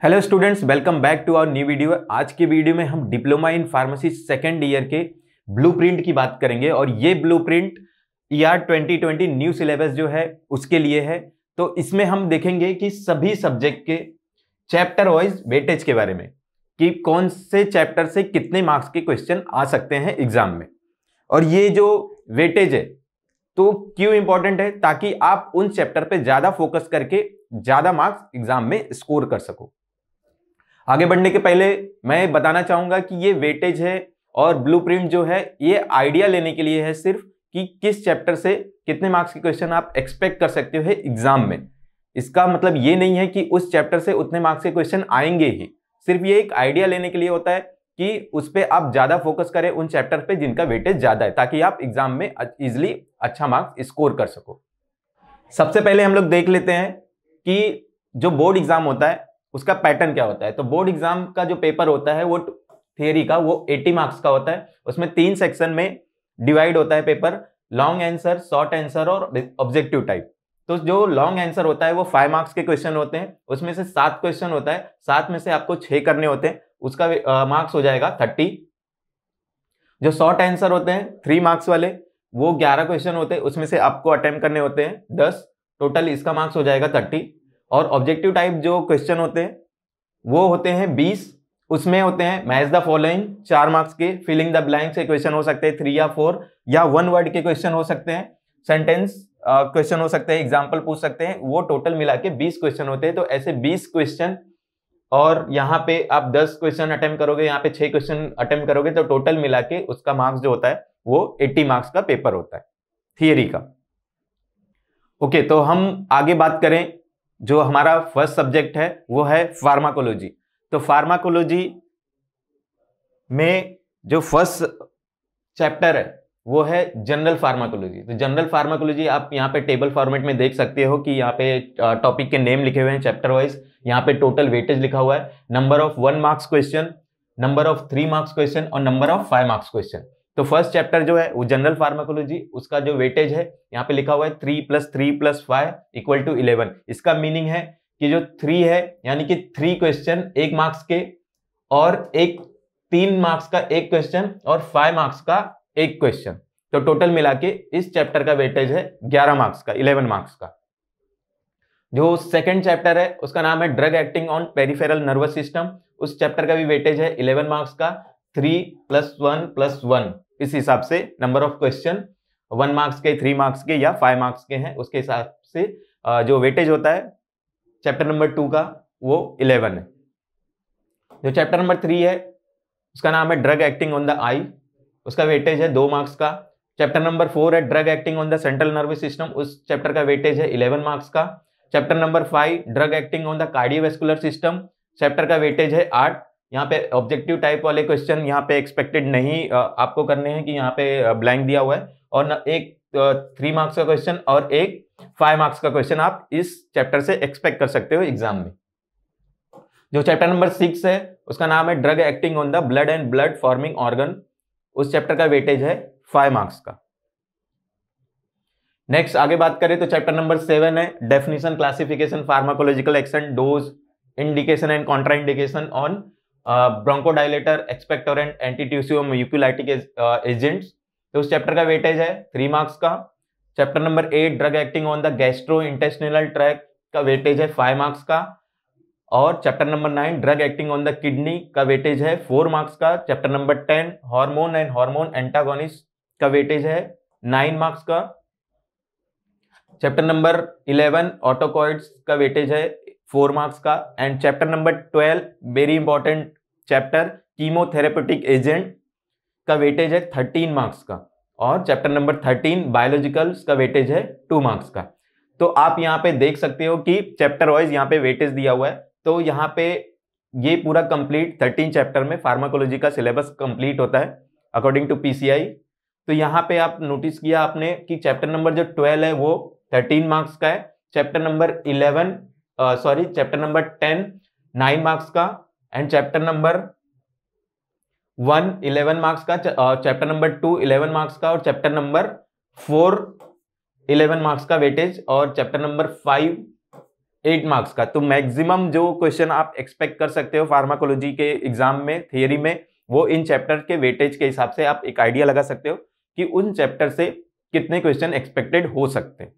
Hello students, welcome back to our new video. आज के video में हम diploma in pharmacy second year के ब्लूप्रिंट की बात करेंगे और ये ब्लूप्रिंट ईआर 2020 न्यू सिलेबस जो है उसके लिए है। तो इसमें हम देखेंगे कि सभी सब्जेक्ट के चैप्टर वाइज वेटेज के बारे में कि कौन से चैप्टर से कितने मार्क्स के क्वेश्चन आ सकते हैं एग्जाम में। और ये जो वेटेज है तो क्यों इंपॉर्टेंट है, ताकि आप उन चैप्टर पे ज्यादा फोकस करके ज्यादा मार्क्स एग्जाम में स्कोर कर सको। आगे बढ़ने के पहले मैं बताना चाहूंगा कि ये वेटेज है और ब्लूप्रिंट जो है ये आइडिया लेने के लिए है सिर्फ कि किस चैप्टर से कितने मार्क्स के क्वेश्चन आप एक्सपेक्ट कर सकते हो एग्जाम में। इसका मतलब ये नहीं है कि उस चैप्टर से उतने मार्क्स के क्वेश्चन आएंगे ही, सिर्फ ये एक आइडिया लेने के लिए होता है कि उस पर आप ज्यादा फोकस करें उन चैप्टर पे जिनका वेटेज ज्यादा है, ताकि आप एग्जाम में इजिली अच्छा मार्क्स स्कोर कर सको। सबसे पहले हम लोग देख लेते हैं कि जो बोर्ड एग्जाम होता है उसका पैटर्न क्या होता है। तो बोर्ड एग्जाम का जो पेपर होता है वो थियरी का वो 80 मार्क्स का होता है। उसमें 3 सेक्शन में डिवाइड होता है paper, long answer, short answer और ऑब्जेक्टिव टाइप। तो जो लॉन्ग आंसर होता है वो 5 मार्क्स के क्वेश्चन होते हैं, उसमें से 7 क्वेश्चन होता है, 7 में से आपको 6 करने होते हैं, उसका मार्क्स हो जाएगा 30। जो शॉर्ट आंसर होते हैं 3 मार्क्स वाले वो 11 क्वेश्चन होते हैं, उसमें से आपको अटेम्प्ट करने होते हैं 10, टोटल इसका मार्क्स हो जाएगा 30। और ऑब्जेक्टिव टाइप जो क्वेश्चन होते हैं वो होते हैं 20, उसमें होते हैं मैच द फॉलोइंग 4 मार्क्स के, फिलिंग द ब्लैंक के क्वेश्चन हो सकते हैं 3 या 4, या 1 वर्ड के क्वेश्चन हो सकते हैं, सेंटेंस क्वेश्चन हो सकते हैं, एग्जाम्पल पूछ सकते हैं। वो टोटल मिला के 20 क्वेश्चन होते हैं। तो ऐसे 20 क्वेश्चन और यहाँ पे आप 10 क्वेश्चन अटेम्प्ट करोगे, यहाँ पे 6 क्वेश्चन अटेम्प्ट करोगे, तो टोटल मिला के उसका मार्क्स जो होता है वो 80 मार्क्स का पेपर होता है थियरी का। ओके, तो हम आगे बात करें। जो हमारा फर्स्ट सब्जेक्ट है वो है फार्माकोलॉजी। तो फार्माकोलॉजी में जो फर्स्ट चैप्टर है वो है जनरल फार्माकोलॉजी। तो जनरल फार्माकोलॉजी आप यहाँ पे टेबल फॉर्मेट में देख सकते हो कि यहाँ पे टॉपिक के नेम लिखे हुए हैं चैप्टर वाइज, यहाँ पे टोटल वेटेज लिखा हुआ है, number of 1 marks question, number of 3 marks question और नंबर ऑफ 5 मार्क्स क्वेश्चन। तो फर्स्ट चैप्टर जो है वो जनरल फार्माकोलॉजी, उसका जो वेटेज है यहाँ पे लिखा हुआ है 3 + 3 + 5 = 11। इसका मीनिंग है कि जो 3 है यानी कि 3 क्वेश्चन 1 मार्क्स के, और 3 मार्क्स का 1 क्वेश्चन और 5 मार्क्स का 1 क्वेश्चन। तो टोटल मिला के इस चैप्टर का वेटेज है 11 मार्क्स का, 11 मार्क्स का। जो सेकंड चैप्टर है उसका नाम है drug acting on peripheral nervous system. उस चैप्टर का भी वेटेज है 11 मार्क्स का, 3 + 1 + 1, इस हिसाब से नंबर ऑफ क्वेश्चन 1 मार्क्स के, 3 मार्क्स के या 5 मार्क्स के हैं, उसके हिसाब से जो वेटेज होता है चैप्टर नंबर 2 का वो 11 है। जो चैप्टर नंबर 3 है उसका नाम है ड्रग एक्टिंग ऑन द आई, उसका वेटेज है 2 मार्क्स का। चैप्टर नंबर 4 है drug acting on the central nervous system, उस चैप्टर का वेटेज है 11 मार्क्स का। Chapter number 5 drug acting on the cardiovascular system, chapter का वेटेज है 8। यहाँ पे ऑब्जेक्टिव टाइप वाले क्वेश्चन यहाँ पे एक्सपेक्टेड नहीं आपको करने हैं कि यहाँ पे ब्लैंक दिया हुआ है, और एक 3 मार्क्स का क्वेश्चन और एक 5 मार्क्स का क्वेश्चन आप इस चैप्टर से एक्सपेक्ट कर सकते हो एग्जाम में। जो चैप्टर नंबर 6 है उसका नाम है drug acting on the blood and blood forming organ, उस चैप्टर का वेटेज है 5 मार्क्स का। नेक्स्ट आगे बात करें तो चैप्टर नंबर 7 है definition, classification, pharmacological action, dose, indication and contraindication on bronchodilator, expectorant, antitussive, mucolytic agents. तो उस चैप्टर का वेटेज है 3 मार्क्स का। Chapter number 8 drug acting on the gastro intestinal tract का वेटेज है 5 मार्क्स का। और chapter number 9 drug acting on the kidney का वेटेज है 4 मार्क्स का। Chapter number 10 hormone and hormone antagonist का वेटेज है 9 मार्क्स का। चैप्टर नंबर 11 ऑटोकॉइड्स का वेटेज है 4 मार्क्स का। And chapter number 12 very important chapter, chemotherapeutic agent का वेटेज है 13 मार्क्स का। और चैप्टर नंबर 13 बायोलॉजिकल्स का वेटेज है 2 मार्क्स का। तो आप यहाँ पे देख सकते हो कि चैप्टर वाइज यहाँ पे वेटेज दिया हुआ है। तो यहाँ पे ये पूरा कंप्लीट 13 चैप्टर में फार्माकोलॉजी का सिलेबस कंप्लीट होता है अकॉर्डिंग टू पीसीआई। तो यहाँ पे आप नोटिस किया आपने कि चैप्टर नंबर जो 12 है वो 13 मार्क्स का है, चैप्टर नंबर 10 9 मार्क्स का, एंड चैप्टर नंबर 1 11 मार्क्स का, चैप्टर नंबर 2 11 मार्क्स का, और चैप्टर नंबर 4 11 मार्क्स का वेटेज, और चैप्टर नंबर 5 8 मार्क्स का। तो मैक्सिमम जो क्वेश्चन आप एक्सपेक्ट कर सकते हो फार्माकोलॉजी के एग्जाम में, थियरी में, वो इन चैप्टर के वेटेज के हिसाब से आप एक आइडिया लगा सकते हो कि उन चैप्टर से कितने क्वेश्चन एक्सपेक्टेड हो सकते हैं।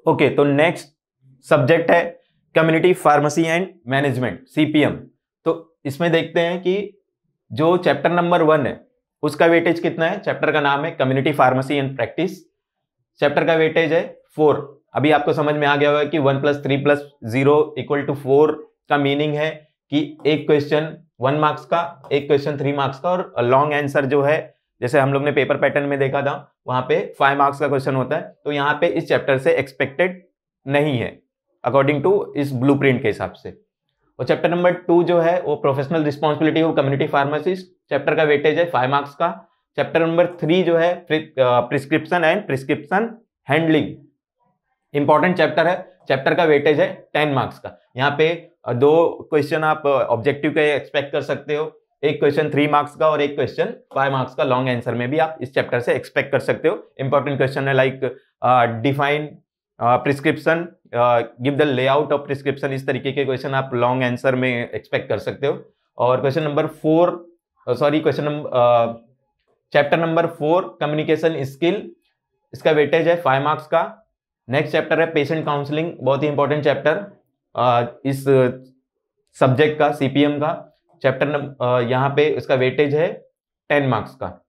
ओके, तो नेक्स्ट सब्जेक्ट है community pharmacy and management, CPM। तो इसमें देखते हैं कि जो चैप्टर नंबर 1 है उसका वेटेज कितना है। चैप्टर का नाम है community pharmacy and practice. Chapter का वेटेज है 4। अभी आपको समझ में आ गया होगा कि 1 + 3 + 0 = 4 का मीनिंग है कि एक क्वेश्चन 1 मार्क्स का, एक क्वेश्चन 3 मार्क्स का, और लॉन्ग आंसर जो है जैसे हम लोग ने पेपर पैटर्न में देखा था वहां पे 5 मार्क्स का क्वेश्चन होता है। तो यहाँ पे इस चैप्टर से एक्सपेक्टेड नहीं है अकॉर्डिंग टू इस ब्लूप्रिंट के हिसाब से। और चैप्टर नंबर 2 जो है वो professional responsibility of community pharmacist. Chapter का वेटेज है 5 मार्क्स का। चैप्टर नंबर 3 जो है prescription and prescription handling, important chapter है। चैप्टर का वेटेज है 10 मार्क्स का। यहाँ पे 2 क्वेश्चन आप ऑब्जेक्टिव के एक्सपेक्ट कर सकते हो, एक क्वेश्चन 3 मार्क्स का और एक क्वेश्चन 5 मार्क्स का। लॉन्ग आंसर में भी आप इस चैप्टर से एक्सपेक्ट कर सकते हो। इंपॉर्टेंट क्वेश्चन है like define prescription, give the layout of prescription, इस तरीके के क्वेश्चन आप लॉन्ग आंसर में एक्सपेक्ट कर सकते हो। और question number 4 chapter number 4 communication skill, इसका वेटेज है 5 मार्क्स का। नेक्स्ट चैप्टर है पेशेंट काउंसलिंग, बहुत ही इंपॉर्टेंट चैप्टर इस सब्जेक्ट का, CPM का। चैप्टर यहाँ पे इसका वेटेज है 10 मार्क्स का।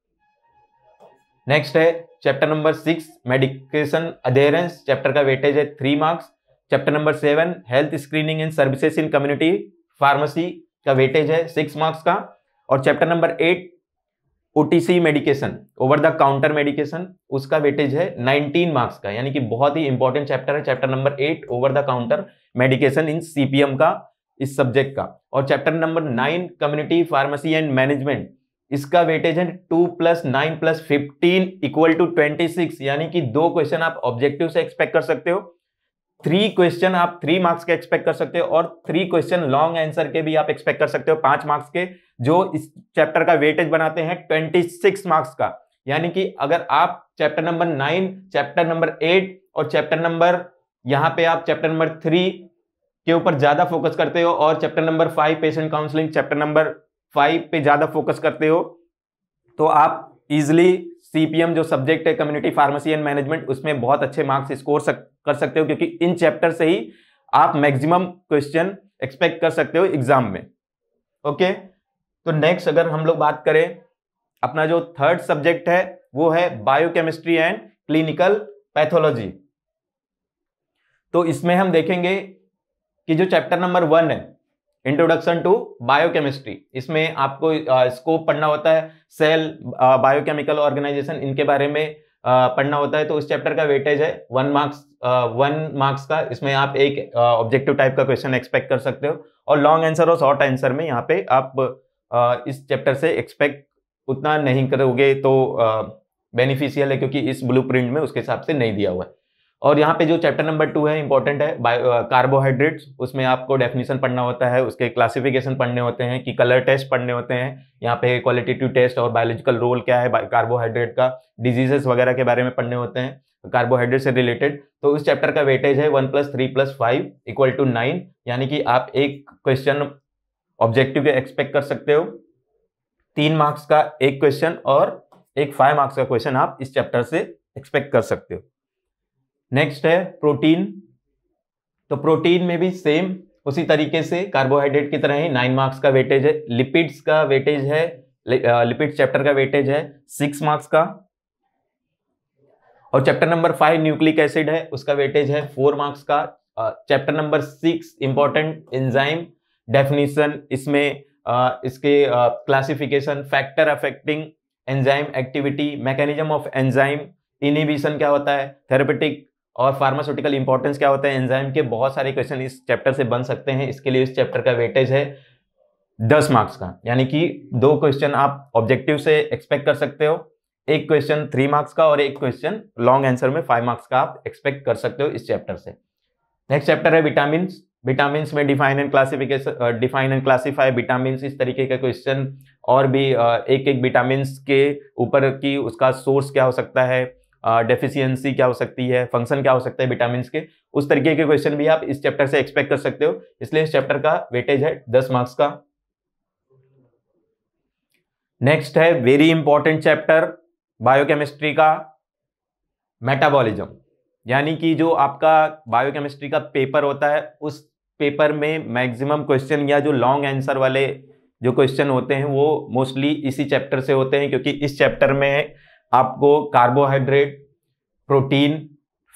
नेक्स्ट है chapter number 6 medication adherence, chapter का वेटेज है 3 marks. Chapter number 7 health screening and services in community pharmacy का वेटेज है 6 मार्क्स का। और chapter number 8 OTC medication, over the counter medication, उसका वेटेज है 19 मार्क्स का। यानी कि बहुत ही इंपॉर्टेंट चैप्टर है chapter number 8 over the counter medication in CPM का, इस सब्जेक्ट का। और chapter number 9 community pharmacy and management, इसका वेटेज है 2 + 9 + 15 = 26। यानी कि 2 क्वेश्चन आप ऑब्जेक्टिव से एक्सपेक्ट कर सकते हो, 3 क्वेश्चन आप 3 मार्क्स के एक्सपेक्ट कर सकते हो, और 3 क्वेश्चन लॉन्ग आंसर के भी आप एक्सपेक्ट कर सकते हो 5 मार्क्स के, जो इस चैप्टर का वेटेज बनाते हैं 26 मार्क्स का। यानी कि अगर आप चैप्टर नंबर 9, चैप्टर नंबर 8 और चैप्टर नंबर, यहाँ पे आप चैप्टर नंबर 3 के ऊपर ज्यादा फोकस करते हो और chapter number 5 patient counselling, chapter number 5 पे ज्यादा फोकस करते हो, तो आप इजिली CPM जो सब्जेक्ट है कम्युनिटी फार्मेसी एंड मैनेजमेंट, उसमें बहुत अच्छे मार्क्स स्कोर कर सकते हो, क्योंकि इन चैप्टर से ही आप मैक्सिमम क्वेश्चन एक्सपेक्ट कर सकते हो एग्जाम में। ओके, तो नेक्स्ट अगर हम लोग बात करें, अपना जो थर्ड सब्जेक्ट है वो है बायोकेमिस्ट्री एंड क्लिनिकल पैथोलॉजी। तो इसमें हम देखेंगे कि जो चैप्टर नंबर 1 है इंट्रोडक्शन टू बायोकेमिस्ट्री, इसमें आपको स्कोप पढ़ना होता है, सेल, बायोकेमिकल ऑर्गेनाइजेशन, इनके बारे में पढ़ना होता है। तो इस चैप्टर का वेटेज है 1 मार्क्स का। इसमें आप एक ऑब्जेक्टिव टाइप का क्वेश्चन एक्सपेक्ट कर सकते हो, और लॉन्ग आंसर और शॉर्ट आंसर में यहाँ पे आप इस चैप्टर से एक्सपेक्ट उतना नहीं करोगे तो बेनिफिशियल है, क्योंकि इस ब्लूप्रिंट में उसके हिसाब से नहीं दिया हुआ है। और यहाँ पे जो चैप्टर नंबर 2 है इंपॉर्टेंट है, कार्बोहाइड्रेट्स, उसमें आपको डेफिनेशन पढ़ना होता है, उसके क्लासिफिकेशन पढ़ने होते हैं, कि कलर टेस्ट पढ़ने होते हैं, यहाँ पे क्वालिटेटिव टेस्ट और बायोलॉजिकल रोल क्या है कार्बोहाइड्रेट का, डिजीजेस वगैरह के बारे में पढ़ने होते हैं कार्बोहाइड्रेट से रिलेटेड। तो उस चैप्टर का वेटेज है 1 + 3 + 5 = 9। यानी कि आप एक क्वेश्चन ऑब्जेक्टिव के एक्सपेक्ट कर सकते हो, 3 मार्क्स का एक क्वेश्चन और एक 5 मार्क्स का क्वेश्चन आप इस चैप्टर से एक्सपेक्ट कर सकते हो। नेक्स्ट है प्रोटीन। तो प्रोटीन में भी सेम उसी तरीके से कार्बोहाइड्रेट की तरह ही 9 मार्क्स का वेटेज है। लिपिड्स का वेटेज है, लिपिड चैप्टर का वेटेज है 6 मार्क्स का। और चैप्टर नंबर 5 न्यूक्लिक एसिड है, उसका वेटेज है 4 मार्क्स का। Chapter number 6 important enzyme definition, इसमें इसके classification, factor affecting enzyme activity, mechanism of enzyme, inhibition क्या होता है, थेरेपेटिक और फार्मास्यूटिकल इंपॉर्टेंस क्या होता है एंजाइम के, बहुत सारे क्वेश्चन इस चैप्टर से बन सकते हैं। इसके लिए इस चैप्टर का वेटेज है 10 मार्क्स का। यानी कि 2 क्वेश्चन आप ऑब्जेक्टिव से एक्सपेक्ट कर सकते हो, एक क्वेश्चन 3 मार्क्स का और एक क्वेश्चन लॉन्ग आंसर में 5 मार्क्स का आप एक्सपेक्ट कर सकते हो इस चैप्टर से। नेक्स्ट चैप्टर है विटामिन्स। विटामिन्स में डिफाइन एंड क्लासिफाई विटामिन्स, इस तरीके का क्वेश्चन, और भी एक एक विटामिन्स के ऊपर की उसका सोर्स क्या हो सकता है, डेफिशिएंसी क्या हो सकती है, फंक्शन क्या हो सकता है विटामिन के, उस तरीके के क्वेश्चन भी आप इस चैप्टर से एक्सपेक्ट कर सकते हो। इसलिए इस चैप्टर का वेटेज है 10 मार्क्स का। नेक्स्ट है वेरी इंपॉर्टेंट चैप्टर बायोकेमिस्ट्री का मेटाबॉलिज्म, यानी कि जो आपका बायोकेमिस्ट्री का पेपर होता है उस पेपर में मैक्सिमम क्वेश्चन या जो लॉन्ग आंसर वाले जो क्वेश्चन होते हैं वो मोस्टली इसी चैप्टर से होते हैं, क्योंकि इस चैप्टर में आपको कार्बोहाइड्रेट, प्रोटीन,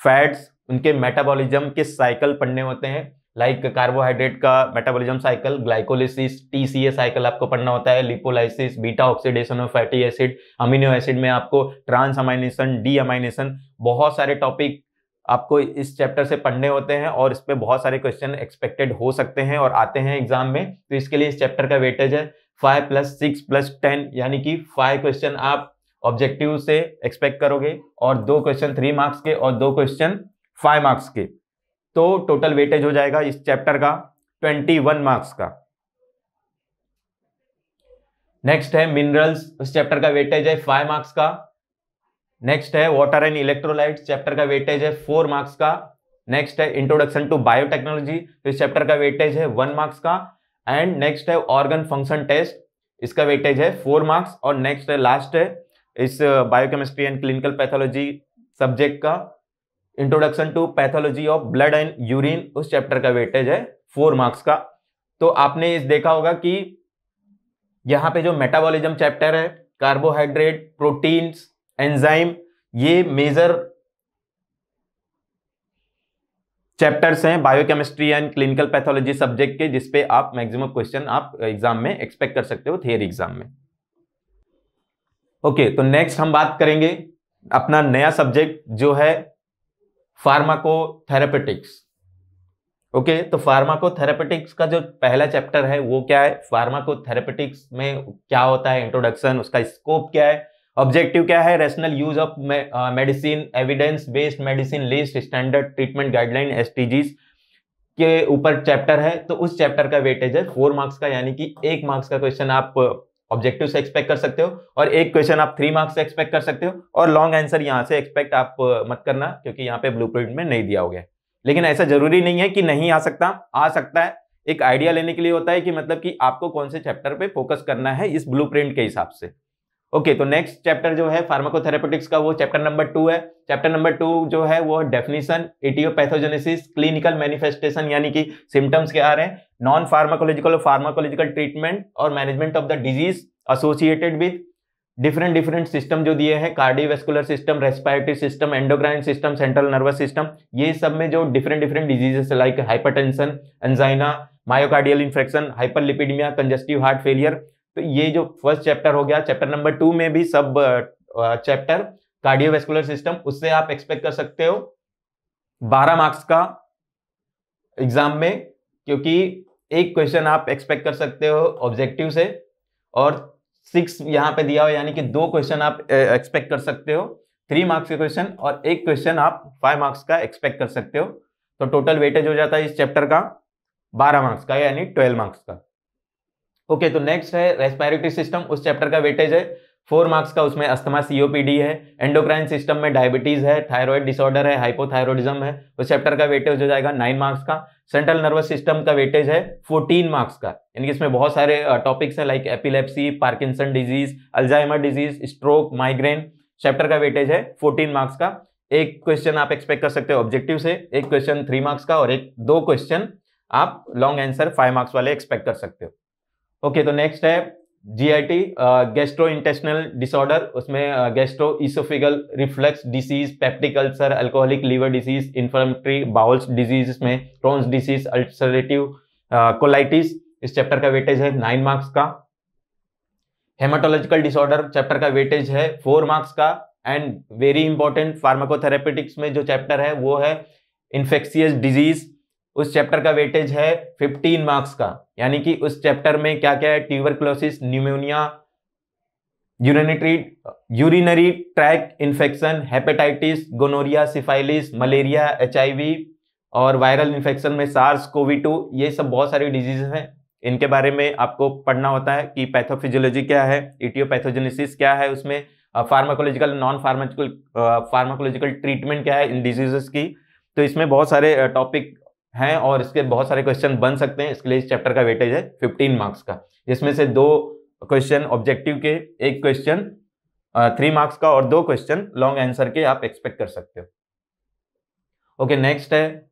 फैट्स, उनके मेटाबॉलिज्म के साइकिल पढ़ने होते हैं। लाइक कार्बोहाइड्रेट का metabolism cycle, glycolysis, TCA cycle आपको पढ़ना होता है, lipolysis, beta oxidation of fatty acid, amino acid में आपको ट्रांस अमाइनेशन, डी अमाइनेशन, बहुत सारे टॉपिक आपको इस चैप्टर से पढ़ने होते हैं और इस पे बहुत सारे क्वेश्चन एक्सपेक्टेड हो सकते हैं और आते हैं एग्जाम में। तो इसके लिए इस चैप्टर का वेटेज है 5 + 6 + 10, यानी कि 5 क्वेश्चन आप ऑब्जेक्टिव से एक्सपेक्ट करोगे और 2 क्वेश्चन 3 मार्क्स के और 2 क्वेश्चन 5 मार्क्स के। तो टोटल वेटेज हो जाएगा इस चैप्टर का 21 मार्क्स का। नेक्स्ट है मिनरल्स, उस चैप्टर का वेटेज है 5 मार्क्स का। नेक्स्ट है वाटर एंड इलेक्ट्रोलाइट्स, चैप्टर का वेटेज है 4 मार्क्स का। नेक्स्ट है इंट्रोडक्शन टू बायोटेक्नोलॉजी, तो इस चैप्टर का वेटेज है 1 मार्क्स का। एंड नेक्स्ट है ऑर्गन फंक्शन टेस्ट, इसका वेटेज है 4 मार्क्स। और नेक्स्ट है लास्ट है इस biochemistry and clinical pathology subject का introduction to pathology of blood and urine, उस चैप्टर का वेटेज है 4 मार्क्स का। तो आपने इस देखा होगा कि यहाँ पे जो मेटाबॉलिज्म चैप्टर है, कार्बोहाइड्रेट, प्रोटीन्स, एंजाइम, ये मेजर चैप्टर्स हैं biochemistry and clinical pathology subject के, जिसपे आप मैक्सिमम क्वेश्चन आप एग्जाम में एक्सपेक्ट कर सकते हो थियरी एग्जाम में। ओके, तो नेक्स्ट हम बात करेंगे अपना नया सब्जेक्ट जो है फार्माकोथेरेपेटिक्स। ओके, तो फार्माकोथेरेपेटिक्स का जो पहला चैप्टर है वो क्या है, फार्माकोथेरेपेटिक्स में क्या होता है, इंट्रोडक्शन, उसका स्कोप क्या है, ऑब्जेक्टिव क्या है, rational use of medicine, evidence based medicine list, standard treatment guideline STGs के ऊपर चैप्टर है। तो उस चैप्टर का वेटेज है 4 मार्क्स का, यानी कि 1 मार्क्स का क्वेश्चन आप ऑब्जेक्टिव से एक्सपेक्ट कर सकते हो और 1 क्वेश्चन आप 3 मार्क्स से एक्सपेक्ट कर सकते हो। और लॉन्ग आंसर यहां से एक्सपेक्ट आप मत करना, क्योंकि यहाँ पे ब्लूप्रिंट में नहीं दिया हो गया। लेकिन ऐसा जरूरी नहीं है कि नहीं आ सकता, आ सकता है। एक आइडिया लेने के लिए होता है कि मतलब कि आपको कौन से चैप्टर पे फोकस करना है इस ब्लूप्रिंट के हिसाब से। ओके, तो नेक्स्ट चैप्टर जो है फार्माकोथेरेपेटिक्स का वो चैप्टर नंबर 2 है। चैप्टर नंबर 2 जो है वो डेफिनेशन, एटियोपैथोजेनेसिस, क्लिनिकल मैनिफेस्टेशन, यानी कि सिम्टम्स क्या आ रहे हैं, नॉन फार्माकोलॉजिकल और फार्माकोलॉजिकल ट्रीटमेंट और management of the disease associated with different system जो दिए हैं, cardiovascular system, respiratory system, endocrine system, central nervous system, ये सब में जो different diseases like hypertension, angina, myocardial infection, hyperlipidaemia, congestive heart failure. तो ये जो फर्स्ट चैप्टर हो गया, चैप्टर नंबर 2 में भी सब चैप्टर कार्डियोवैस्कुलर सिस्टम, उससे आप एक्सपेक्ट कर सकते हो 12 मार्क्स का एग्जाम में, क्योंकि 1 क्वेश्चन आप एक्सपेक्ट कर सकते हो ऑब्जेक्टिव से और 6 यहाँ पे दिया हो, यानी कि 2 क्वेश्चन आप एक्सपेक्ट कर सकते हो 3 मार्क्स के क्वेश्चन और 1 क्वेश्चन आप 5 मार्क्स का एक्सपेक्ट कर सकते हो। तो टोटल वेटेज हो जाता है इस चैप्टर का 12 मार्क्स का, यानी 12 मार्क्स का। ओके, तो नेक्स्ट है रेस्पिरेटरी सिस्टम, उस चैप्टर का वेटेज है 4 मार्क्स का। उसमें अस्थमा, सीओपीडी है, एंडोक्राइन सिस्टम में डायबिटीज है, थायराइड डिसऑर्डर है, हाइपोथायरॉयडिज्म है, उस चैप्टर का वेटेज हो जाएगा 9 मार्क्स का। सेंट्रल नर्वस सिस्टम का वेटेज है 14 मार्क्स का, यानी कि इसमें बहुत सारे टॉपिक्स है like epilepsy, Parkinson disease, Alzheimer disease, stroke, migraine. Chapter का वेटेज है 14 मार्क्स का। 1 क्वेश्चन आप एक्सपेक्ट कर सकते हो ऑब्जेक्टिव से, 1 क्वेश्चन 3 मार्क्स का और 2 क्वेश्चन आप लॉन्ग आंसर 5 मार्क्स वाले एक्सपेक्ट कर सकते हो। ओके, तो नेक्स्ट है जीआईटी, गैस्ट्रो इंटेस्टिनल डिसऑर्डर, उसमें gastro oesophageal reflux disease, peptic ulcer, alcoholic liver disease, inflammatory bowels disease में क्रोन्स डिसीज, अल्सरेटिव कोलाइटिस। इस चैप्टर का वेटेज है 9 मार्क्स का। हेमाटोलॉजिकल डिसऑर्डर चैप्टर का वेटेज है 4 मार्क्स का। एंड वेरी इंपॉर्टेंट फार्माकोथेरेपेटिक्स में जो चैप्टर है वो है इन्फेक्शियस डिजीज, उस चैप्टर का वेटेज है 15 मार्क्स का, यानी कि उस चैप्टर में क्या क्या है, tuberculosis, pneumonia, urinary tract infection, hepatitis, gonorrhoea, syphilis, malaria, HIV और वायरल इन्फेक्शन में सार्स कोवी-2, ये सब बहुत सारी डिजीजेस हैं। इनके बारे में आपको पढ़ना होता है कि पैथोफिजियोलॉजी क्या है, इटियोपैथोजेनेसिस क्या है, उसमें फार्माकोलॉजिकल नॉन फार्माकोलॉजिकल ट्रीटमेंट क्या है इन डिजीजेस की। तो इसमें बहुत सारे टॉपिक हैं और इसके बहुत सारे क्वेश्चन बन सकते हैं। इसके लिए इस चैप्टर का वेटेज है 15 मार्क्स का, जिसमें से 2 क्वेश्चन ऑब्जेक्टिव के, 1 क्वेश्चन 3 मार्क्स का और 2 क्वेश्चन लॉन्ग आंसर के आप एक्सपेक्ट कर सकते हो। ओके, नेक्स्ट है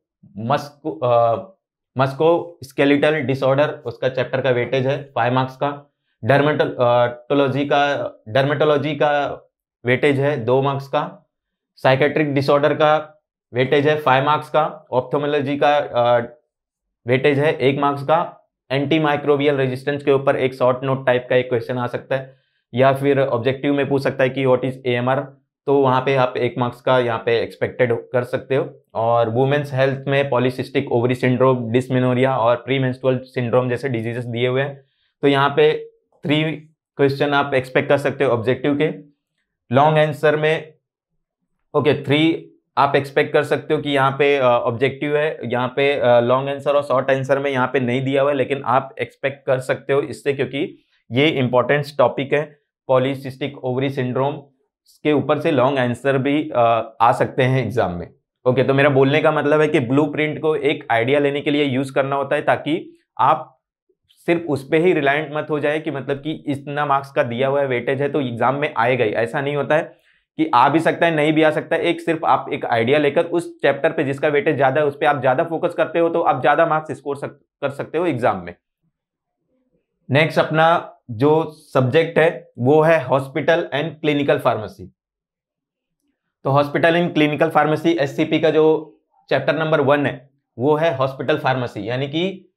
मस्कुलोस्केलेटल डिसऑर्डर, उसका चैप्टर का वेटेज है 5 मार्क्स का। डर्मेटोलॉजी का वेटेज है 2 मार्क्स का। साइकेट्रिक डिसऑर्डर का वेटेज है 5 मार्क्स का। ऑप्थोमोलॉजी का वेटेज है 1 मार्क्स का। एंटी माइक्रोबियल रेजिस्टेंस के ऊपर एक शॉर्ट नोट टाइप का एक क्वेश्चन आ सकता है, या फिर ऑब्जेक्टिव में पूछ सकता है कि व्हाट इज AMR, तो वहां पे आप 1 मार्क्स का यहाँ पे एक्सपेक्टेड कर सकते हो। और वुमेन्स हेल्थ में पॉलीसिस्टिक ओवरी सिंड्रोम, डिस्मेनोरिया और प्रीमेंस्ट्रुअल सिंड्रोम जैसे डिजीजेस दिए हुए हैं, तो यहाँ पे 3 क्वेश्चन आप एक्सपेक्ट कर सकते हो ऑब्जेक्टिव के। लॉन्ग आंसर में 3 आप एक्सपेक्ट कर सकते हो कि यहाँ पे ऑब्जेक्टिव है, यहाँ पे लॉन्ग आंसर और शॉर्ट आंसर में यहाँ पे नहीं दिया हुआ है, लेकिन आप एक्सपेक्ट कर सकते हो इससे, क्योंकि ये इंपॉर्टेंट टॉपिक है। पॉलीसिस्टिक ओवरी सिंड्रोम के ऊपर से लॉन्ग आंसर भी आ सकते हैं एग्जाम में। ओके, तो मेरा बोलने का मतलब है कि ब्लूप्रिंट को एक आइडिया लेने के लिए यूज करना होता है, ताकि आप सिर्फ उस पर ही रिलायंट मत हो जाए कि मतलब कि इतना मार्क्स का दिया हुआ है, वेटेज है तो एग्जाम में आएगा ही। ऐसा नहीं होता है कि आ भी सकता है, नहीं भी आ सकता है। एक सिर्फ आप एक आइडिया लेकर उस चैप्टर पे जिसका वेटेज ज्यादा है उस पर आप ज्यादा फोकस करते हो, तो आप ज्यादा मार्क्स स्कोर कर सकते हो एग्जाम में। नेक्स्ट अपना जो सब्जेक्ट है वो है हॉस्पिटल एंड क्लिनिकल फार्मेसी। तो hospital and clinical pharmacy SCP का जो चैप्टर नंबर 1 है वो है हॉस्पिटल फार्मेसी, यानी कि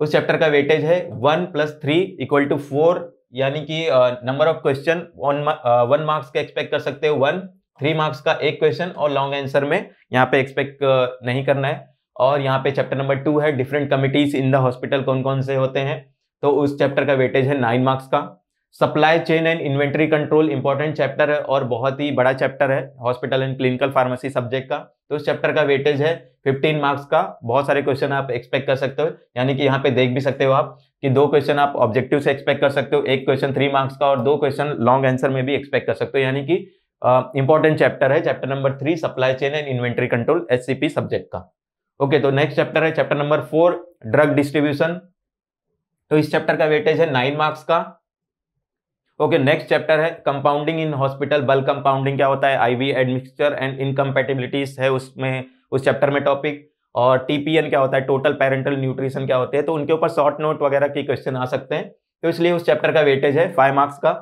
उस चैप्टर का वेटेज है 1 + 3 = 4, यानी कि नंबर ऑफ क्वेश्चन 1 मार्क्स का एक्सपेक्ट कर सकते हो 1, 3 मार्क्स का 1 क्वेश्चन, और लॉन्ग आंसर में यहाँ पे एक्सपेक्ट नहीं करना है। और यहाँ पे चैप्टर नंबर 2 है different committees in the hospital, कौन कौन से होते हैं, तो उस चैप्टर का वेटेज है 9 मार्क्स का। Supply chain and inventory control important chapter है और बहुत ही बड़ा चैप्टर है hospital and clinical pharmacy subject का, तो उस चैप्टर का वेटेज है 15 मार्क्स का। बहुत सारे क्वेश्चन आप एक्सपेक्ट कर सकते हो, यानी कि यहाँ पे देख भी सकते हो आप कि 2 क्वेश्चन आप ऑब्जेक्टिव से एक्सपेक्ट कर सकते हो, 1 क्वेश्चन 3 मार्क्स का और 2 क्वेश्चन लॉन्ग आंसर में भी एक्सपेक्ट कर सकते हो, यानी कि इंपॉर्टेंट चैप्टर है chapter number 3 supply chain and inventory control SCP subject का। ओके, तो नेक्स्ट चैप्टर है चैप्टर नंबर 4 ड्रग डिस्ट्रीब्यूशन, तो इस चैप्टर का वेटेज है 9 मार्क्स का। ओके, नेक्स्ट चैप्टर है compounding in hospital. Bulk compounding क्या होता है, IV एडमिक्सचर एंड इनकम्पैटिबिलिटीज है उसमें, उस चैप्टर में टॉपिक। और TPN क्या होता है, टोटल पेरेंटल न्यूट्रिशन क्या होते हैं, तो उनके ऊपर शॉर्ट नोट वगैरह के क्वेश्चन आ सकते हैं, तो इसलिए उस चैप्टर का वेटेज है 5 मार्क्स का।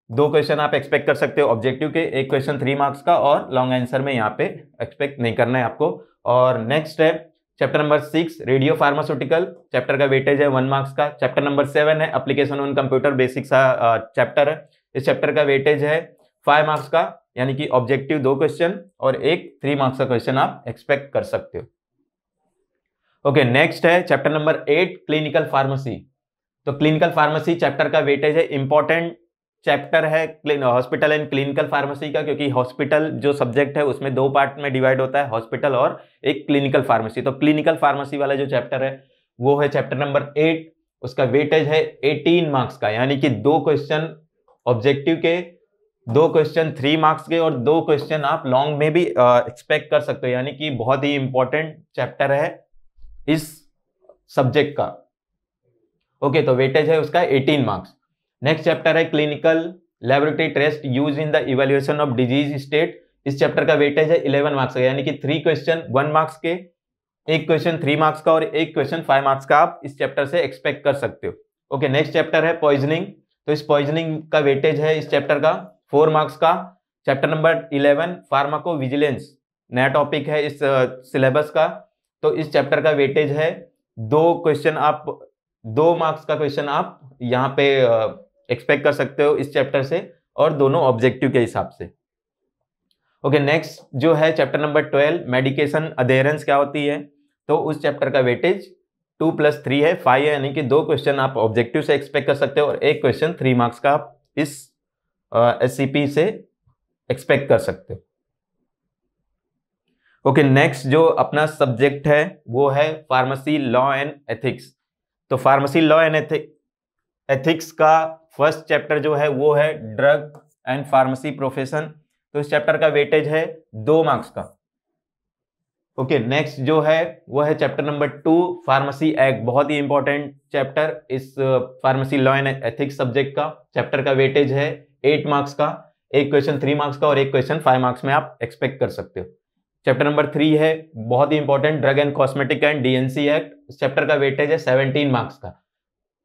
2 क्वेश्चन आप एक्सपेक्ट कर सकते हो ऑब्जेक्टिव के, 1 क्वेश्चन 3 मार्क्स का, और लॉन्ग आंसर में यहाँ पे एक्सपेक्ट नहीं करना है आपको। और नेक्स्ट है chapter number 6 radio pharmaceutical, chapter का वेटेज है 1 मार्क्स का। चैप्टर नंबर 7 है application on computer basics chapter है, इस चैप्टर का वेटेज है 5 मार्क्स का, यानी कि ऑब्जेक्टिव 2 क्वेश्चन और 1 3 मार्क्स का क्वेश्चन आप एक्सपेक्ट कर सकते हो। ओके, नेक्स्ट है चैप्टर नंबर 8 क्लिनिकल फार्मेसी। तो क्लिनिकल फार्मेसी चैप्टर का वेटेज है, इंपॉर्टेंट चैप्टर है हॉस्पिटल एंड क्लिनिकल फार्मेसी का, क्योंकि हॉस्पिटल जो सब्जेक्ट है उसमें 2 पार्ट में डिवाइड होता है, हॉस्पिटल और एक क्लिनिकल फार्मेसी। तो क्लिनिकल फार्मेसी वाला जो चैप्टर है वो है चैप्टर नंबर 8, उसका वेटेज है 18 मार्क्स का, यानी कि 2 क्वेश्चन ऑब्जेक्टिव के, 2 क्वेश्चन 3 मार्क्स के और 2 क्वेश्चन आप लॉन्ग में भी एक्सपेक्ट कर सकते हो, यानी कि बहुत ही इंपॉर्टेंट चैप्टर है इस सब्जेक्ट का। ओके, तो वेटेज है उसका 18 मार्क्स। नेक्स्ट चैप्टर है clinical laboratory test use in the evaluation of disease state, इस चैप्टर का वेटेज है 11 मार्क्स का, यानी कि 3 क्वेश्चन 1 मार्क्स के, 1 क्वेश्चन 3 मार्क्स का और 1 क्वेश्चन 5 मार्क्स का आप इस चैप्टर से एक्सपेक्ट कर सकते हो। ओके, नेक्स्ट चैप्टर है पॉइजनिंग, तो इस पॉइजनिंग का वेटेज है इस चैप्टर का 4 मार्क्स का। चैप्टर नंबर 11 फार्माको विजिलेंस, नया टॉपिक है इस सिलेबस का, तो इस चैप्टर का वेटेज है 2 मार्क्स का क्वेश्चन आप यहाँ पे एक्सपेक्ट कर सकते हो इस चैप्टर से, और दोनों ऑब्जेक्टिव के हिसाब से। ओके, नेक्स्ट जो है चैप्टर नंबर 12 मेडिकेशन अधेरेंस क्या होती है, तो उस चैप्टर का वेटेज 2 + 3 है 5 है, यानी कि 2 क्वेश्चन आप ऑब्जेक्टिव से एक्सपेक्ट कर सकते हो और 1 क्वेश्चन 3 मार्क्स का आप इस SCP से एक्सपेक्ट कर सकते हो। ओके, नेक्स्ट जो अपना सब्जेक्ट है वो है फार्मेसी लॉ एंड एथिक्स। तो फार्मेसी लॉ एंड एथिक्स का फर्स्ट चैप्टर जो है वो है ड्रग एंड फार्मेसी प्रोफेशन, तो इस चैप्टर का वेटेज है 2 मार्क्स का। ओके, नेक्स्ट जो है वो है चैप्टर नंबर 2 फार्मेसी एक्ट, बहुत ही इंपॉर्टेंट चैप्टर इस pharmacy law and ethics subject का। चैप्टर का वेटेज है 8 मार्क्स का, एक क्वेश्चन 3 मार्क्स का और एक क्वेश्चन 5 मार्क्स में आप एक्सपेक्ट कर सकते हो। चैप्टर नंबर 3 है बहुत ही important drug and cosmetic and DNC act, इस चैप्टर का वेटेज है 17 मार्क्स का।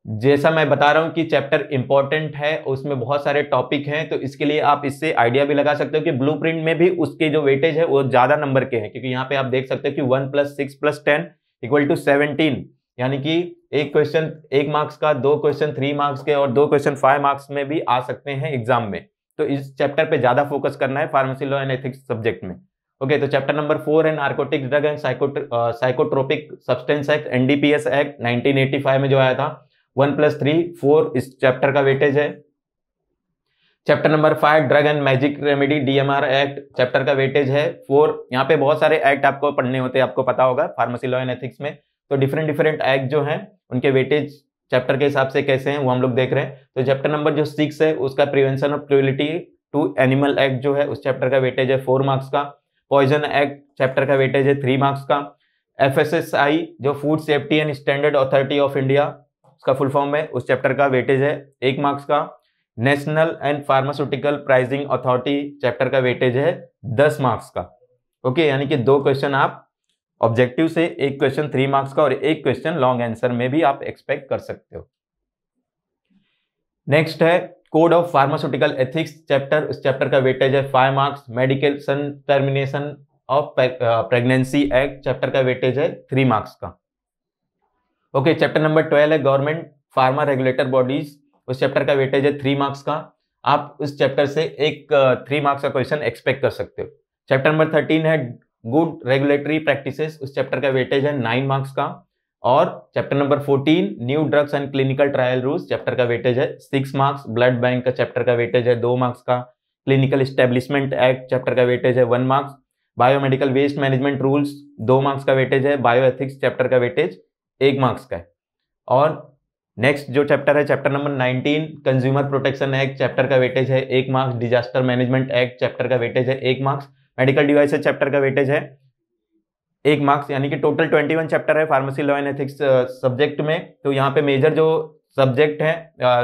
जैसा मैं बता रहा हूं कि चैप्टर इंपॉर्टेंट है, उसमें बहुत सारे टॉपिक हैं, तो इसके लिए आप इससे आइडिया भी लगा सकते हो कि ब्लूप्रिंट में भी उसके जो वेटेज है वो ज्यादा नंबर के हैं, क्योंकि यहाँ पे आप देख सकते हो कि 1 + 6 + 10 = 17, यानी कि एक क्वेश्चन 1 मार्क्स का, 2 क्वेश्चन 3 मार्क्स के और 2 क्वेश्चन 5 मार्क्स में भी आ सकते हैं एग्जाम में। तो इस चैप्टर पे ज्यादा फोकस करना है pharmacy law and ethics subject में। ओके, तो चैप्टर नंबर 4 है narcotics drug and psychotropic substance act, NDPS act 1985 में जो आया था, 1 + 3 4 इस चैप्टर का वेटेज है। Chapter number 5 drug and magic remedy DMR act, chapter का वेटेज है 4। यहाँ पे बहुत सारे एक्ट आपको पढ़ने होते हैं, आपको पता होगा फार्मेसी लॉ एंड एथिक्स में, तो डिफरेंट एक्ट जो हैं उनके वेटेज चैप्टर के हिसाब से कैसे हैं वो हम लोग देख रहे हैं। तो चैप्टर नंबर जो 6 है उसका prevention of cruelty to animal act जो है उस चैप्टर का वेटेज है 4 मार्क्स का। पॉइजन एक्ट चैप्टर का वेटेज है 3 मार्क्स का। एफएसएसआई जो food safety and standard authority of India उसका फुल फॉर्म है, उस चैप्टर का वेटेज है 1 मार्क्स का। National and pharmaceutical pricing authority chapter का वेटेज है 10 मार्क्स का। ओके, यानी कि 2 क्वेश्चन आप ऑब्जेक्टिव से, एक क्वेश्चन 3 मार्क्स का और एक क्वेश्चन लॉन्ग आंसर में भी आप एक्सपेक्ट कर सकते हो। नेक्स्ट है code of pharmaceutical ethics chapter, इस चैप्टर का वेटेज है 5 marks. Medication termination of pregnancy act chapter का वेटेज है 3 मार्क्स का। ओके, चैप्टर नंबर 12 है गवर्नमेंट फार्मा रेगुलेटर बॉडीज, उस चैप्टर का वेटेज है 3 मार्क्स का। आप उस चैप्टर से एक 3 मार्क्स का क्वेश्चन एक्सपेक्ट कर सकते हो। चैप्टर नंबर 13 है गुड रेगुलेटरी प्रैक्टिसेस, उस चैप्टर का वेटेज है 9 मार्क्स का। और chapter number 14 new drugs and clinical trial rules, chapter का वेटेज है 6 मार्क्स। ब्लड बैंक का चैप्टर का वेटेज है 2 मार्क्स का। क्लिनिकल एस्टेब्लिशमेंट एक्ट चैप्टर का वेटेज है 1 marks. Biomedical waste management rules 2 marks का वेटेज है। बायो एथिक्स चैप्टर का वेटेज 1 मार्क्स का है। और नेक्स्ट जो चैप्टर है chapter number 19 consumer protection act, chapter का वेटेज है 1 marks. Disaster management act chapter का वेटेज है 1 मार्क्स। मेडिकल डिवाइसेस चैप्टर का वेटेज है 1 मार्क्स, यानी कि टोटल 21 चैप्टर है pharmacy law and ethics subject में। तो यहाँ पे मेजर जो सब्जेक्ट है,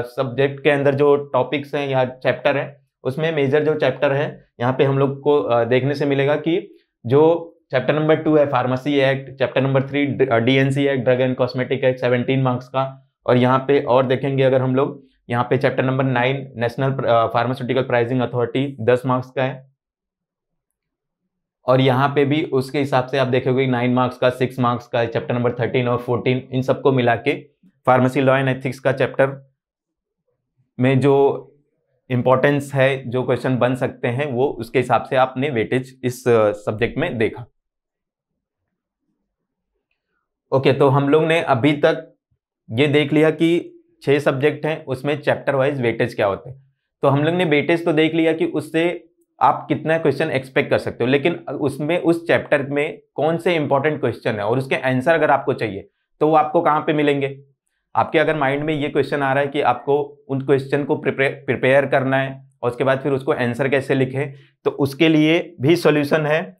सब्जेक्ट के अंदर जो टॉपिक्स हैं या चैप्टर है, उसमें मेजर जो चैप्टर है यहाँ पे हम लोग को देखने से मिलेगा कि जो चैप्टर नंबर 2 है pharmacy act, chapter number 3 DNC act drug and cosmetic act 17 marks का। और यहाँ पे और देखेंगे अगर हम लोग, यहाँ पे chapter number 9 national pharmaceutical pricing authority 10 marks का है। और यहाँ पे भी उसके हिसाब से आप देखोगे 9 मार्क्स का, 6 मार्क्स का, चैप्टर नंबर 13 और 14 इन सबको मिला के फार्मेसी लॉ एंड एथिक्स का चैप्टर में जो इंपॉर्टेंस है, जो क्वेश्चन बन सकते हैं, वो उसके हिसाब से आपने वेटेज इस सब्जेक्ट में देखा। ओके, तो हम लोग ने अभी तक ये देख लिया कि 6 सब्जेक्ट हैं, उसमें चैप्टर वाइज वेटेज क्या होते हैं। तो हम लोग ने वेटेज तो देख लिया कि उससे आप कितना क्वेश्चन एक्सपेक्ट कर सकते हो, लेकिन उसमें उस चैप्टर में कौन से इंपॉर्टेंट क्वेश्चन है और उसके आंसर अगर आपको चाहिए तो वो आपको कहाँ पे मिलेंगे। आपके अगर माइंड में ये क्वेश्चन आ रहा है कि आपको उन क्वेश्चन को प्रिपेयर करना है और उसके बाद फिर उसको आंसर कैसे लिखें, तो उसके लिए भी सॉल्यूशन है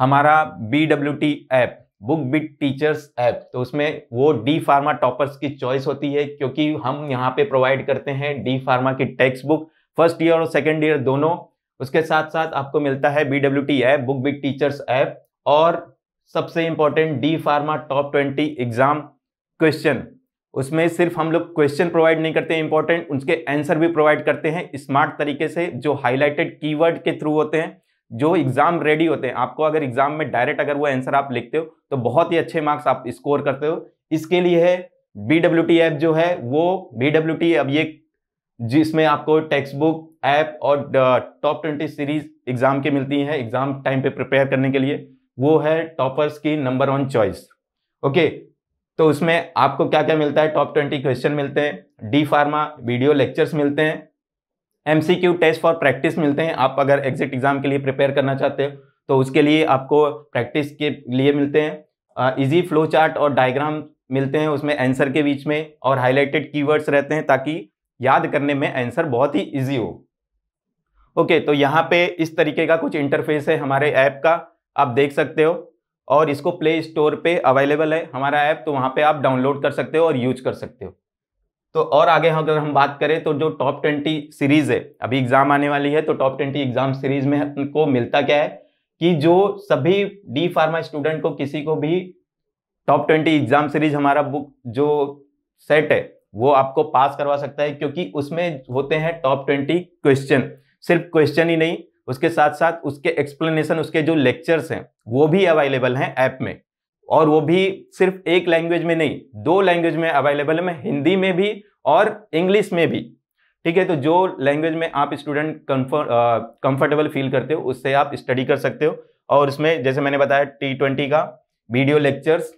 हमारा BWT app, book bit teachers app. तो उसमें वो डी फार्मा टॉपर्स की चॉइस होती है, क्योंकि हम यहाँ पे प्रोवाइड करते हैं डी फार्मा की टेक्स्ट बुक फर्स्ट ईयर और सेकेंड ईयर दोनों। उसके साथ साथ आपको मिलता है BWT app, book bit teachers app, और सबसे important D pharma top 20 exam question. उसमें सिर्फ हम लोग क्वेश्चन प्रोवाइड नहीं करते इंपॉर्टेंट, उसके आंसर भी प्रोवाइड करते हैं स्मार्ट तरीके से, जो हाईलाइटेड कीवर्ड के थ्रू होते हैं, जो एग्जाम रेडी होते हैं। आपको अगर एग्जाम में डायरेक्ट अगर वो आंसर आप लिखते हो तो बहुत ही अच्छे मार्क्स आप स्कोर करते हो। इसके लिए है BWT ऐप जो है वो BWT, अब ये जिसमें आपको टेक्स्ट बुक ऐप और टॉप 20 सीरीज एग्जाम के मिलती हैं एग्जाम टाइम पे प्रिपेयर करने के लिए, वो है टॉपर्स की नंबर 1 चॉइस। ओके, तो उसमें आपको क्या क्या मिलता है, टॉप 20 क्वेश्चन मिलते हैं, डी फार्मा वीडियो लेक्चर्स मिलते हैं, MCQ टेस्ट फॉर प्रैक्टिस मिलते हैं। आप अगर एग्जिट एग्जाम के लिए प्रिपेयर करना चाहते हो तो उसके लिए आपको प्रैक्टिस के लिए मिलते हैं, इजी फ्लो चार्ट और डायग्राम मिलते हैं उसमें आंसर के बीच में, और हाईलाइटेड कीवर्ड्स रहते हैं ताकि याद करने में आंसर बहुत ही इजी हो। ओके, तो यहाँ पे इस तरीके का कुछ इंटरफेस है हमारे ऐप का, आप देख सकते हो, और इसको प्ले स्टोर पे अवेलेबल है हमारा ऐप, तो वहाँ पे आप डाउनलोड कर सकते हो और यूज कर सकते हो। तो और आगे अगर हम बात करें तो जो टॉप 20 सीरीज है, अभी एग्जाम आने वाली है, तो टॉप 20 एग्जाम सीरीज में हमको मिलता क्या है कि जो सभी डी फार्मा स्टूडेंट को, किसी को भी टॉप 20 एग्जाम सीरीज हमारा बुक जो सेट है वो आपको पास करवा सकता है, क्योंकि उसमें होते हैं टॉप 20 क्वेश्चन। सिर्फ क्वेश्चन ही नहीं, उसके साथ साथ उसके एक्सप्लेनेशन, उसके जो लेक्चर्स हैं वो भी अवेलेबल हैं ऐप में, और वो भी सिर्फ एक लैंग्वेज में नहीं, 2 लैंग्वेज में अवेलेबल है, हिंदी में भी और इंग्लिश में भी। ठीक है, तो जो लैंग्वेज में आप स्टूडेंट कंफर्टेबल फील करते हो उससे आप स्टडी कर सकते हो। और उसमें जैसे मैंने बताया T20 का वीडियो लेक्चर्स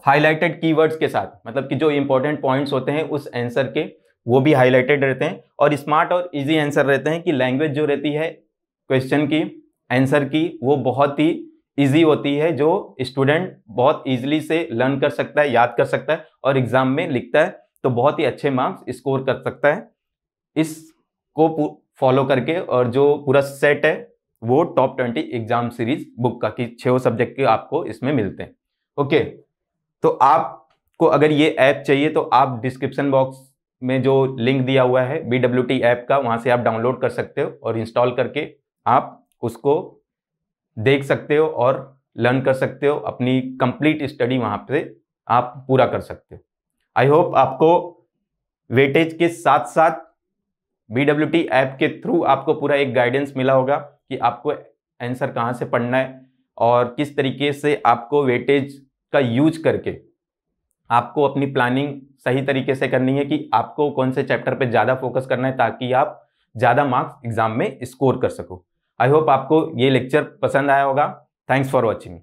हाईलाइटेड कीवर्ड्स के साथ, मतलब कि जो इंपॉर्टेंट पॉइंट्स होते हैं उस आंसर के, वो भी हाईलाइटेड रहते हैं, और स्मार्ट और इजी आंसर रहते हैं कि लैंग्वेज जो रहती है क्वेश्चन की, आंसर की, वो बहुत ही इजी होती है, जो स्टूडेंट बहुत इजीली से लर्न कर सकता है, याद कर सकता है, और एग्जाम में लिखता है तो बहुत ही अच्छे मार्क्स स्कोर कर सकता है इसको फॉलो करके। और जो पूरा सेट है वो टॉप 20 एग्जाम सीरीज बुक का, कि 6 सब्जेक्ट के आपको इसमें मिलते हैं। ओके, तो आपको अगर ये ऐप चाहिए तो आप डिस्क्रिप्शन बॉक्स में जो लिंक दिया हुआ है BWT ऐप का, वहां से आप डाउनलोड कर सकते हो और इंस्टॉल करके आप उसको देख सकते हो और लर्न कर सकते हो, अपनी कंप्लीट स्टडी वहां पे आप पूरा कर सकते हो। आई होप आपको वेटेज के साथ साथ BWT ऐप के थ्रू आपको पूरा एक गाइडेंस मिला होगा कि आपको आंसर कहाँ से पढ़ना है और किस तरीके से आपको वेटेज का यूज करके आपको अपनी प्लानिंग सही तरीके से करनी है, कि आपको कौन से चैप्टर पे ज़्यादा फोकस करना है ताकि आप ज़्यादा मार्क्स एग्जाम में स्कोर कर सको। आई होप आपको ये लेक्चर पसंद आया होगा। Thanks for watching.